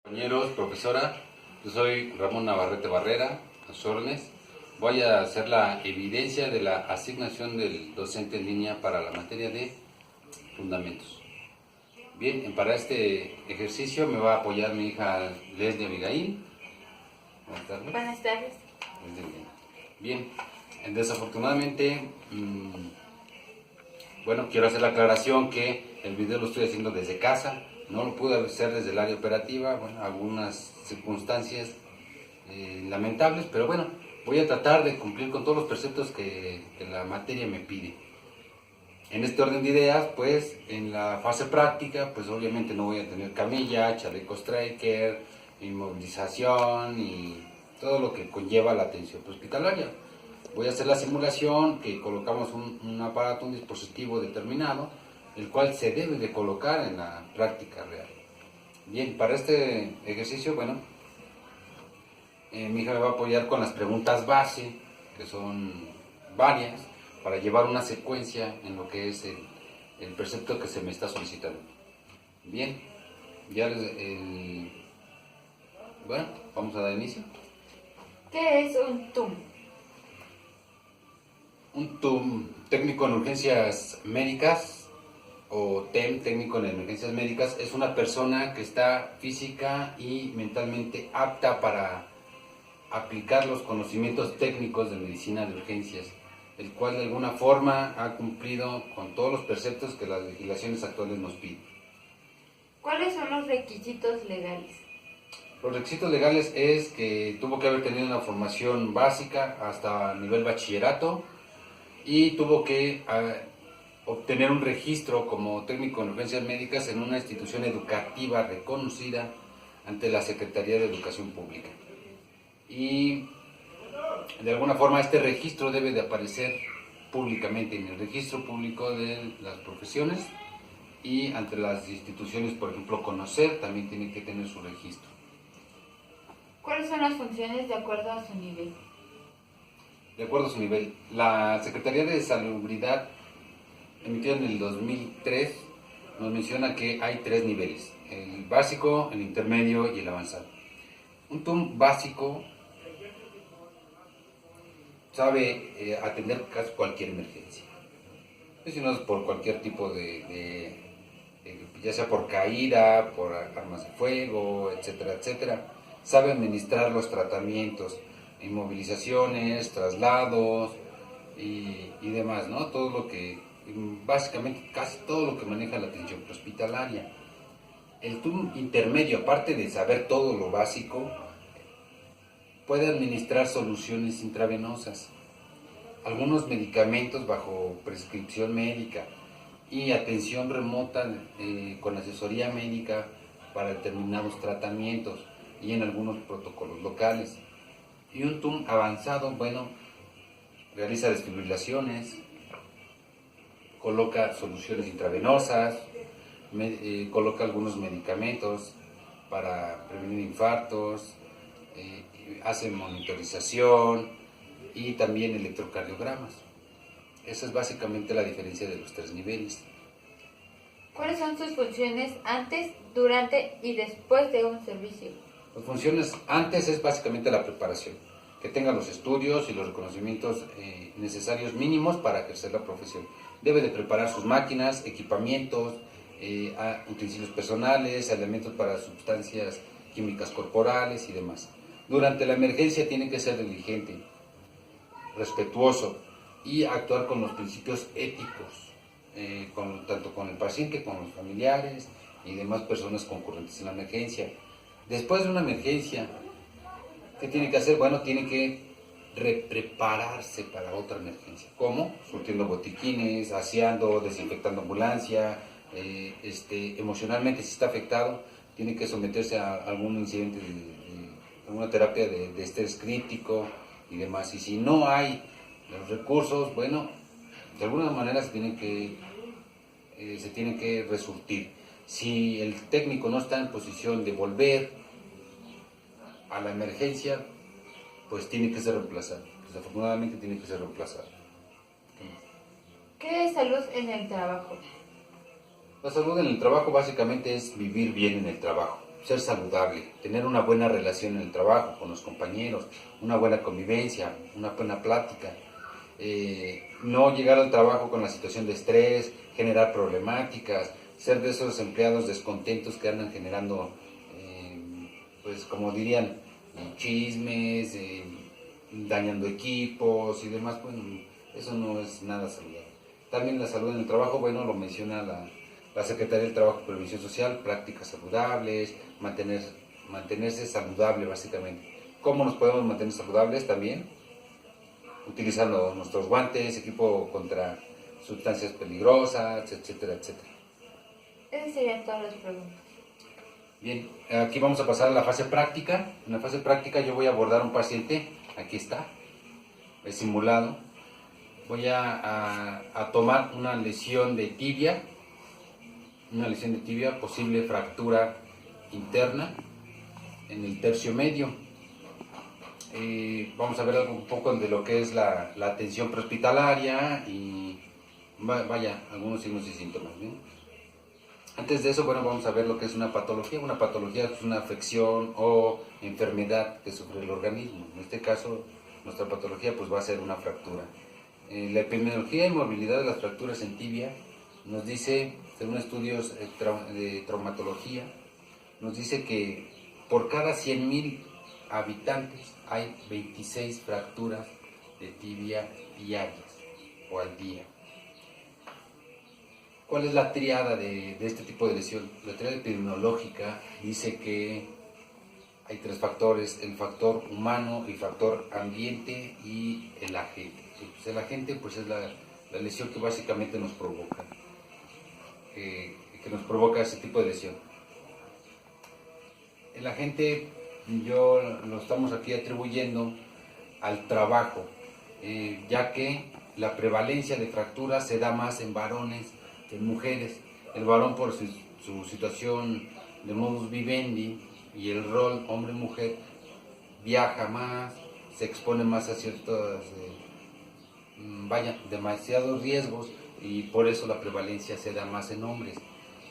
Compañeros, profesora, yo soy Ramón Navarrete Barrera, a sus órdenes. Voy a hacer la evidencia de la asignación del docente en línea para la materia de fundamentos. Bien, para este ejercicio me va a apoyar mi hija Leslie Abigail. Buenas tardes. Buenas tardes. Bien, desafortunadamente, quiero hacer la aclaración que el video lo estoy haciendo desde casa. No lo pude hacer desde el área operativa, algunas circunstancias lamentables, pero voy a tratar de cumplir con todos los preceptos que la materia me pide. En este orden de ideas, pues, en la fase práctica, pues obviamente no voy a tener camilla, chaleco striker, inmovilización y todo lo que conlleva la atención hospitalaria. Voy a hacer la simulación, que colocamos un aparato, un dispositivo determinado, el cual se debe de colocar en la práctica real. Bien, para este ejercicio, mi hija me va a apoyar con las preguntas base, que son varias, para llevar una secuencia en lo que es el precepto que se me está solicitando. Bien, vamos a dar inicio. ¿Qué es un TUM? Un TUM, técnico en urgencias médicas, o TEM, técnico en emergencias médicas, es una persona que está física y mentalmente apta para aplicar los conocimientos técnicos de medicina de urgencias, el cual de alguna forma ha cumplido con todos los preceptos que las legislaciones actuales nos piden. ¿Cuáles son los requisitos legales? Los requisitos legales es que tuvo que haber tenido una formación básica hasta nivel bachillerato y tuvo que obtener un registro como técnico en urgencias médicas en una institución educativa reconocida ante la Secretaría de Educación Pública. Y de alguna forma este registro debe de aparecer públicamente en el registro público de las profesiones y ante las instituciones, por ejemplo, CONOCER también tiene que tener su registro. ¿Cuáles son las funciones de acuerdo a su nivel? De acuerdo a su nivel, la Secretaría de Salubridad, emitida en el 2003, nos menciona que hay 3 niveles: el básico, el intermedio y el avanzado. Un TUM básico sabe atender casi cualquier emergencia, si no es por cualquier tipo ya sea por caída, por armas de fuego, etcétera, etcétera. Sabe administrar los tratamientos, inmovilizaciones, traslados y demás, ¿no? Todo lo que, básicamente casi todo lo que maneja la atención hospitalaria. El TUM intermedio, aparte de saber todo lo básico, puede administrar soluciones intravenosas, algunos medicamentos bajo prescripción médica y atención remota con asesoría médica para determinados tratamientos y en algunos protocolos locales. Y un TUM avanzado, realiza desfibrilaciones, coloca soluciones intravenosas, coloca algunos medicamentos para prevenir infartos, hace monitorización y también electrocardiogramas. Esa es básicamente la diferencia de los 3 niveles. ¿Cuáles son sus funciones antes, durante y después de un servicio? Las funciones antes es básicamente la preparación, que tenga los estudios y los reconocimientos necesarios mínimos para ejercer la profesión. Debe de preparar sus máquinas, equipamientos, utensilios personales, elementos para sustancias químicas corporales y demás. Durante la emergencia tiene que ser diligente, respetuoso y actuar con los principios éticos, tanto con el paciente, con los familiares y demás personas concurrentes en la emergencia. Después de una emergencia, ¿qué tiene que hacer? Tiene que prepararse para otra emergencia. ¿Cómo? Surtiendo botiquines, aseando, desinfectando ambulancia. Emocionalmente, si está afectado, tiene que someterse a algún incidente, alguna terapia de estrés crítico y demás. Y si no hay los recursos, de alguna manera se tiene que resurtir. Si el técnico no está en posición de volver a la emergencia, pues tiene que ser reemplazado. Desafortunadamente tiene que ser reemplazado. ¿Qué es salud en el trabajo? La salud en el trabajo básicamente es vivir bien en el trabajo. ser saludable, tener una buena relación en el trabajo con los compañeros, una buena convivencia, una buena plática, no llegar al trabajo con la situación de estrés, generar problemáticas, ser de esos empleados descontentos que andan generando, pues como dirían, chismes, dañando equipos y demás. Bueno, eso no es nada saludable. También la salud en el trabajo, bueno, lo menciona la Secretaría del Trabajo y Previsión Social, prácticas saludables, mantenerse saludable básicamente. ¿Cómo nos podemos mantener saludables también? Utilizando nuestros guantes, equipo contra sustancias peligrosas, etcétera, etcétera. Esas serían todas las preguntas. Bien, aquí vamos a pasar a la fase práctica. En la fase práctica yo voy a abordar a un paciente, aquí está, es simulado. Voy a tomar una lesión de tibia, posible fractura interna en el tercio medio. Vamos a ver un poco de lo que es la atención prehospitalaria y vaya, algunos signos y síntomas, ¿bien? Antes de eso, bueno, vamos a ver lo que es una patología. Una patología es una afección o enfermedad que sufre el organismo. En este caso, nuestra patología pues va a ser una fractura. La epidemiología y movilidad de las fracturas en tibia nos dice, según estudios de traumatología, nos dice que por cada 100.000 habitantes hay 26 fracturas de tibia diarias o al día. ¿Cuál es la tríada de este tipo de lesión? La tríada epidemiológica dice que hay 3 factores: el factor humano, el factor ambiente y el agente. Pues el agente pues es la lesión que básicamente nos provoca, que nos provoca ese tipo de lesión. El agente yo lo estamos aquí atribuyendo al trabajo, ya que la prevalencia de fracturas se da más en varones que en mujeres. El varón por su situación de modus vivendi y el rol hombre-mujer viaja más, se expone más a ciertos, demasiados riesgos, y por eso la prevalencia se da más en hombres.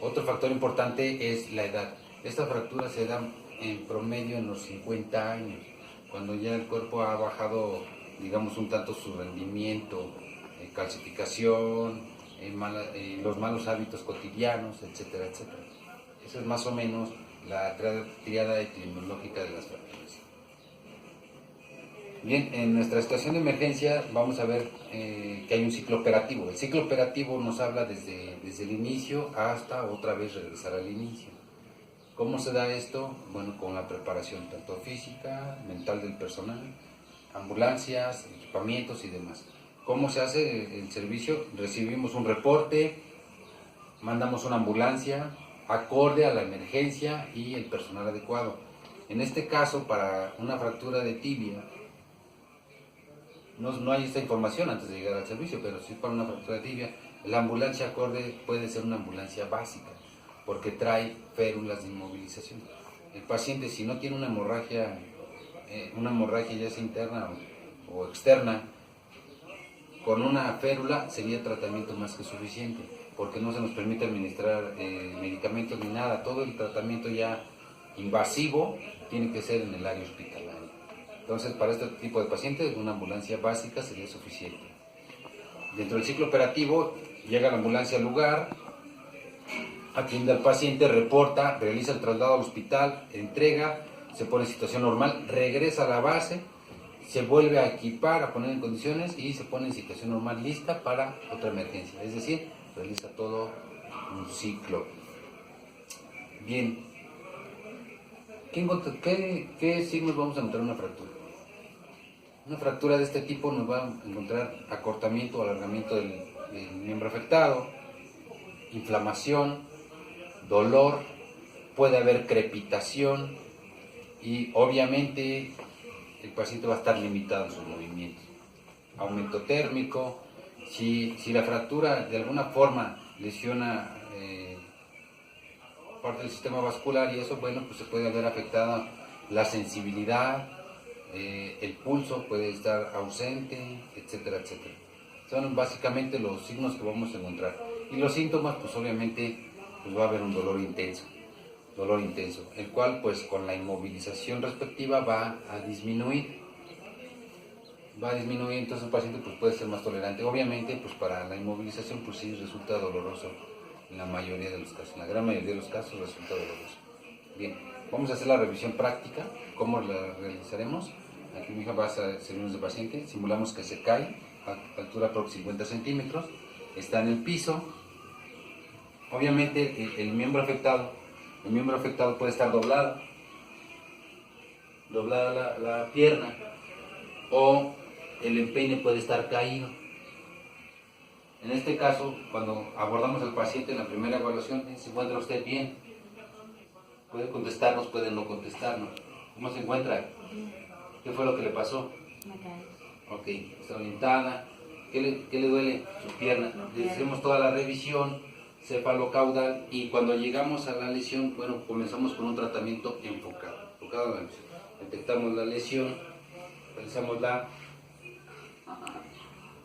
Otro factor importante es la edad. Estas fracturas se dan en promedio en los 50 años, cuando ya el cuerpo ha bajado, digamos, un tanto su rendimiento, calcificación, los malos hábitos cotidianos, etcétera, etcétera. Esa es más o menos la tríada epidemiológica de las fracturas. Bien, en nuestra situación de emergencia vamos a ver que hay un ciclo operativo. El ciclo operativo nos habla desde el inicio hasta otra vez regresar al inicio. ¿Cómo se da esto? Bueno, con la preparación tanto física, mental del personal, ambulancias, equipamientos y demás. ¿Cómo se hace el servicio? Recibimos un reporte, mandamos una ambulancia acorde a la emergencia y el personal adecuado. En este caso, para una fractura de tibia, no hay esta información antes de llegar al servicio, pero si para una fractura de tibia, la ambulancia acorde puede ser una ambulancia básica, porque trae férulas de inmovilización. El paciente, si no tiene una hemorragia ya sea interna o externa, con una férula sería tratamiento más que suficiente, porque no se nos permite administrar medicamentos ni nada. Todo el tratamiento ya invasivo tiene que ser en el área hospitalaria. Entonces, para este tipo de pacientes, una ambulancia básica sería suficiente. Dentro del ciclo operativo, llega la ambulancia al lugar, atiende al paciente, reporta, realiza el traslado al hospital, entrega, se pone en situación normal, regresa a la base, se vuelve a equipar, a poner en condiciones y se pone en situación normal lista para otra emergencia. Es decir, realiza todo un ciclo. Bien, ¿qué signos vamos a encontrar en una fractura? Una fractura de este tipo nos va a encontrar acortamiento o alargamiento del miembro afectado, inflamación, dolor, puede haber crepitación y obviamente el paciente va a estar limitado en sus movimientos. Aumento térmico, si la fractura de alguna forma lesiona parte del sistema vascular y eso, bueno, pues se puede haber afectada la sensibilidad, el pulso puede estar ausente, etcétera, etcétera. Son básicamente los signos que vamos a encontrar. Y los síntomas, pues obviamente pues va a haber un dolor intenso. dolor intenso, el cual pues con la inmovilización respectiva va a disminuir, entonces el paciente pues puede ser más tolerante. Obviamente pues para la inmovilización pues sí resulta doloroso en la mayoría de los casos, en la gran mayoría de los casos resulta doloroso. Bien, vamos a hacer la revisión práctica. ¿Cómo la realizaremos? Aquí mi hija va a servirnos de paciente, simulamos que se cae a altura aproximadamente 50 centímetros, está en el piso. Obviamente el miembro afectado puede estar doblada la pierna, o el empeine puede estar caído. En este caso, cuando abordamos al paciente en la primera evaluación, ¿se encuentra usted bien? Puede contestarnos, puede no contestarnos. ¿Cómo se encuentra? ¿Qué fue lo que le pasó? Me caí. Ok, está orientada. ¿Qué le duele? Sus piernas. Le hacemos toda la revisión cefalocaudal, y cuando llegamos a la lesión, bueno, comenzamos con un tratamiento enfocado a la lesión. Detectamos la lesión, realizamos la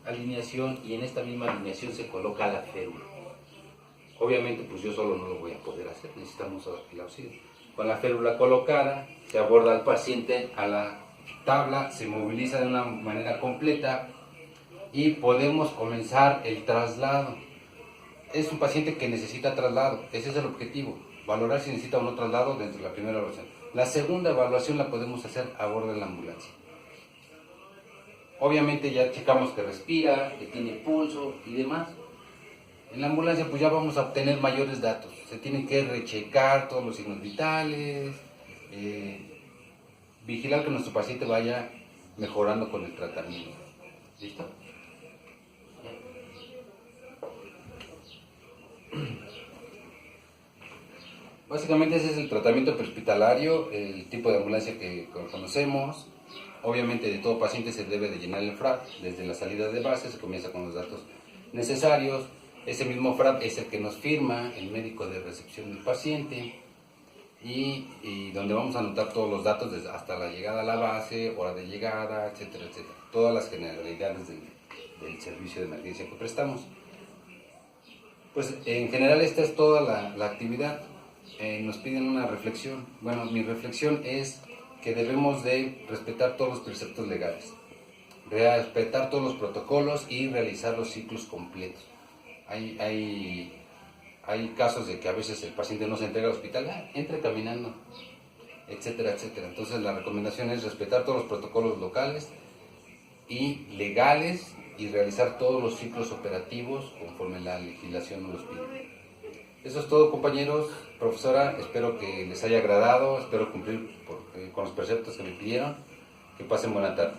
alineación, y en esta misma alineación se coloca la férula. Obviamente pues yo solo no lo voy a poder hacer, necesitamos el auxilio. Con la férula colocada se aborda al paciente a la tabla, se moviliza de una manera completa y podemos comenzar el traslado. Es un paciente que necesita traslado, ese es el objetivo, valorar si necesita o no traslado dentro de la primera evaluación. La segunda evaluación la podemos hacer a bordo de la ambulancia. Obviamente ya checamos que respira, que tiene pulso y demás. En la ambulancia pues ya vamos a obtener mayores datos, se tienen que rechecar todos los signos vitales, vigilar que nuestro paciente vaya mejorando con el tratamiento. ¿Listo? Básicamente ese es el tratamiento prehospitalario, el tipo de ambulancia que conocemos. Obviamente de todo paciente se debe de llenar el FRAP. Desde la salida de base se comienza con los datos necesarios. Ese mismo FRAP es el que nos firma el médico de recepción del paciente, y donde vamos a anotar todos los datos desde hasta la llegada a la base, hora de llegada, etcétera, etcétera. Todas las generalidades del servicio de emergencia que prestamos. Pues en general esta es toda la actividad. Nos piden una reflexión. Bueno, mi reflexión es que debemos de respetar todos los preceptos legales, respetar todos los protocolos y realizar los ciclos completos. Hay casos de que a veces el paciente no se entrega al hospital, entre caminando, etcétera, etcétera. Entonces la recomendación es respetar todos los protocolos locales y legales y realizar todos los ciclos operativos conforme la legislación nos los pide. Eso es todo, compañeros. Profesora, espero que les haya agradado, espero cumplir con los preceptos que me pidieron. Que pasen buena tarde.